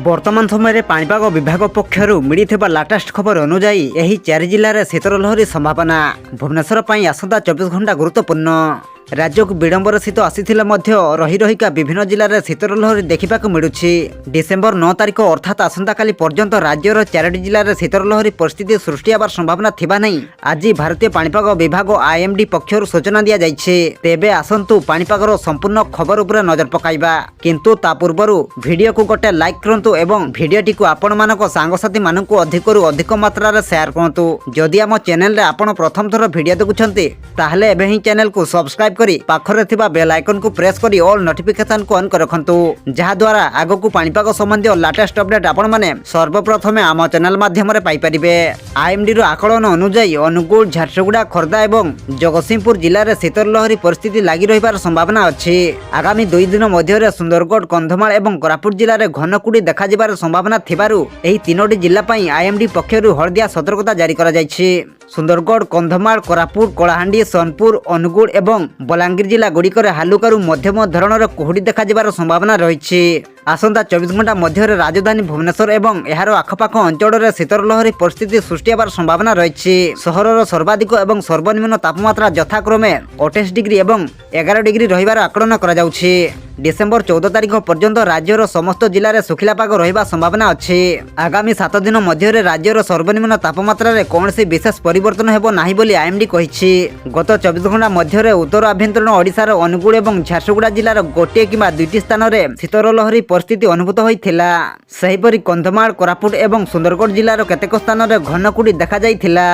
ବର୍ତ୍ତମାନ ସମୟରେ ପାଣିପାଗ ବିଭାଗ ପକ୍ଷରୁ ମିଳିଥିବା ଲାଟେଷ୍ଟ ଖବର ଅନୁଯାୟୀ ଏହି 4 ଜିଲ୍ଲାରେ ଶୀତ ଲହରୀ ସମ୍ଭାବନା। ଭୁବନେଶ୍ୱର ପାଇଁ ଆସନ୍ତା 24 ଘଣ୍ଟା ଗୁରୁତ୍ୱପୂର୍ଣ୍ଣ। ରାଜ୍ୟକୁ ବିଳମ୍ବର ଶୀତ ଆସିଥିଲେ ମଧ୍ୟ ରହି ରହିକା ବିଭିନ୍ନ ଜିଲ୍ଲାରେ ଶୀତର ଲହରୀ ଦେଖିବାକୁ ମିଳୁଛି। ଡିସେମ୍ବର 9 ତାରିଖ ଅର୍ଥାତ୍ ଆସନ୍ତାକାଲି ପର୍ଯ୍ୟନ୍ତ ରାଜ୍ୟର 4ଟି ଜିଲ୍ଲାରେ ଶୀତର ଲହରୀ ପରିସ୍ଥିତି ସୃଷ୍ଟି ହେବାର ସମ୍ଭାବନା ଥିବା ନେଇ ଆଜି ଭାରତୀୟ ପାଣିପାଗ ବିଭାଗ IMD ପକ୍ଷରୁ ସୂଚନା ଦିଆଯାଇଛି। ତେବେ ଆସନ୍ତୁ ପାଣିପାଗର ସମ୍ପୂର୍ଣ୍ଣ ଖବର ଉପରେ ନଜର ପକାଇବା, କିନ୍ତୁ ତା ପୂର୍ବରୁ ଭିଡ଼ିଓକୁ ଗୋଟେ ଲାଇକ୍ କରନ୍ତୁ ଏବଂ ଭିଡ଼ିଓଟିକୁ ଆପଣମାନଙ୍କ ସାଙ୍ଗସାଥୀମାନଙ୍କୁ ଅଧିକରୁ ଅଧିକ ମାତ୍ରାରେ ସେୟାର କରନ୍ତୁ। ଯଦି ଆମ ଚ୍ୟାନେଲରେ ଆପଣ ପ୍ରଥମ ଥର ଭିଡ଼ିଓ ଦେଖୁଛନ୍ତି ତାହେଲେ ଏବେ ହିଁ ଚ୍ୟାନେଲକୁ ସବସ୍କ୍ରାଇବ କରି ପାଖରେ ଥିବା ବେଲ୍ ଆଇକନକୁ ପ୍ରେସ୍ କରି ଅଲ୍ ନୋଟିଫିକେସନକୁ ଅନ୍ କରି ରଖନ୍ତୁ, ଯାହାଦ୍ୱାରା ଆଗକୁ ପାଣିପାଗ ସମ୍ବନ୍ଧୀୟ ଲାଟେଷ୍ଟ ଅପଡେଟ୍ ଆପଣମାନେ ସର୍ବପ୍ରଥମେ ଆମ ଚ୍ୟାନେଲ ମାଧ୍ୟମରେ ପାଇପାରିବେ। IMDର ଆକଳନ ଅନୁଯାୟୀ ଅନୁଗୁଳ, ଝାରସୁଗୁଡ଼ା, ଖୋର୍ଦ୍ଧା ଏବଂ ଜଗତସିଂହପୁର ଜିଲ୍ଲାରେ ଶୀତର ଲହରୀ ପରିସ୍ଥିତି ଲାଗି ରହିବାର ସମ୍ଭାବନା ଅଛି। ଆଗାମୀ 2 ଦିନ ମଧ୍ୟରେ ସୁନ୍ଦରଗଡ଼, କନ୍ଧମାଳ ଏବଂ କୋରାପୁଟ ଜିଲ୍ଲାରେ ଘନ କୁହୁଡ଼ି ଦେଖାଯିବାର ସମ୍ଭାବନା ଥିବାରୁ ଏହି 3ଟି ଜିଲ୍ଲା ପାଇଁ IMD ପକ୍ଷରୁ ହଳଦିଆ ସତର୍କତା ଜାରି କରାଯାଇଛି। ସୁନ୍ଦରଗଡ଼, କନ୍ଧମାଳ, କୋରାପୁଟ, କଳାହାଣ୍ଡି, ସୋନପୁର, ଅନୁଗୁଳ ଏବଂ ବଲାଙ୍ଗୀର ଜିଲ୍ଲା ଗୁଡ଼ିକରେ ହାଲୁକାରୁ ମଧ୍ୟମ ଧରଣର କୁହୁଡ଼ି ଦେଖାଯିବାର ସମ୍ଭାବନା ରହିଛି। ଆସନ୍ତା 24 ଘଣ୍ଟା ମଧ୍ୟରେ ରାଜଧାନୀ ଭୁବନେଶ୍ୱର ଏବଂ ଏହାର ଆଖପାଖ ଅଞ୍ଚଳରେ ଶୀତର ଲହରୀ ପରିସ୍ଥିତି ସୃଷ୍ଟି ହେବାର ସମ୍ଭାବନା ରହିଛି। ସହରର ସର୍ବାଧିକ ଏବଂ ସର୍ବନିମ୍ନ ତାପମାତ୍ରା ଯଥାକ୍ରମେ 28 ଡିଗ୍ରୀ ଏବଂ 11 ଡିଗ୍ରୀ ରହିବାର ଆକଳନ କରାଯାଉଛି। ଡିସେମ୍ବର 14 ତାରିଖ ପର୍ଯ୍ୟନ୍ତ ରାଜ୍ୟର ସମସ୍ତ ଜିଲ୍ଲାରେ ଶୁଖିଲା ପାଗ ରହିବା ସମ୍ଭାବନା ଅଛି। ଆଗାମୀ 7 ଦିନ ମଧ୍ୟରେ ରାଜ୍ୟର ସର୍ବନିମ୍ନ ତାପମାତ୍ରାରେ କୌଣସି ବିଶେଷ ପରିବର୍ତ୍ତନ ହେବ ନାହିଁ ବୋଲି IMD କହିଛି। ଗତ 24 ଘଣ୍ଟା ମଧ୍ୟରେ ଉତ୍ତର ଆଭ୍ୟନ୍ତରୀଣ ଓଡ଼ିଶାର ଅନୁଗୁଳ ଏବଂ ଝାରସୁଗୁଡ଼ା ଜିଲ୍ଲାର ଗୋଟିଏ କିମ୍ବା 2ଟି ସ୍ଥାନରେ ଶୀତର ଲହରୀ ପରିସ୍ଥିତି ଅନୁଭୂତ ହୋଇଥିଲା। ସେହିପରି କନ୍ଧମାଳ, କୋରାପୁଟ ଏବଂ ସୁନ୍ଦରଗଡ଼ ଜିଲ୍ଲାର କେତେକ ସ୍ଥାନରେ ଘନ କୁହୁଡ଼ି ଦେଖାଯାଇଥିଲା।